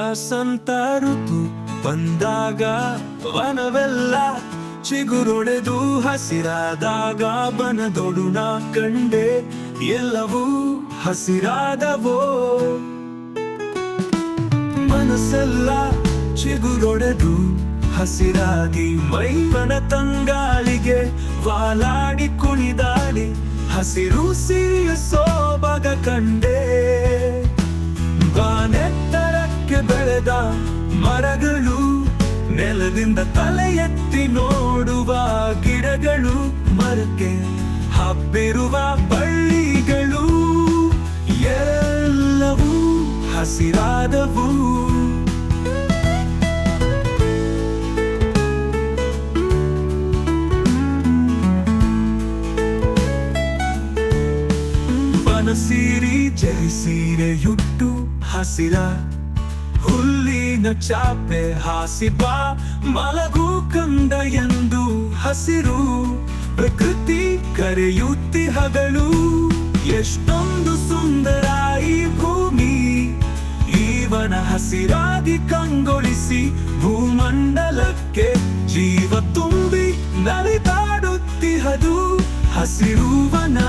ವಸಂತ ಋತು ಬಂದಾಗ ವನವೆಲ್ಲ ಚಿಗುರೊಡೆದು ಹಸಿರಾದಾಗ ಬನದೊಡು ನಾ ಕಂಡೆ ಎಲ್ಲವೂ ಹಸಿರಾದವೋ. ಮನಸ್ಸೆಲ್ಲ ಚಿಗುರೊಡೆದು ಹಸಿರಾಗಿ ಮೈವನ ತಂಗಾಳಿಗೆ ವಾಲಾಡಿ ಕುಣಿದಾಡಿ ಹಸಿರು ಸಿರಿಯ ಸೋಬಗ ಕಂಡೆ. ಬಾನೆತ್ತರಕ್ಕೆ ಬೆಳೆದ ಮರಗಳು, ನೆಲದಿಂದ ತಲೆ ಎತ್ತಿ ನೋಡುವ ಗಿಡಗಳು, ಮರಕ್ಕೆ ಹಬ್ಬಿರುವ ಬಳ್ಳಿಗಳು ಎಲ್ಲವೂ ಹಸಿರಾದವು. ವನಸೀರಿ ಜರಿಸೀರೆಯುಟ್ಟು ಹಸಿರ ಹುಲ್ಲಿನ ಚಾಪೆ ಹಾಸಿಬ ಮಲಗು ಕಂದ ಎಂದು ಹಸಿರು ಪ್ರಕೃತಿ ಕರೆಯುತ್ತಿಹಗಳು. ಎಷ್ಟೊಂದು ಸುಂದರ ಈ ಭೂಮಿ, ಈವನ ಹಸಿರಾಗಿ ಕಂಗೊಳಿಸಿ ಭೂಮಂಡಲಕ್ಕೆ ಜೀವ ತುಂಬಿ ನಲಿದಾಡುತ್ತಿಹದು ಹಸಿರುವನ.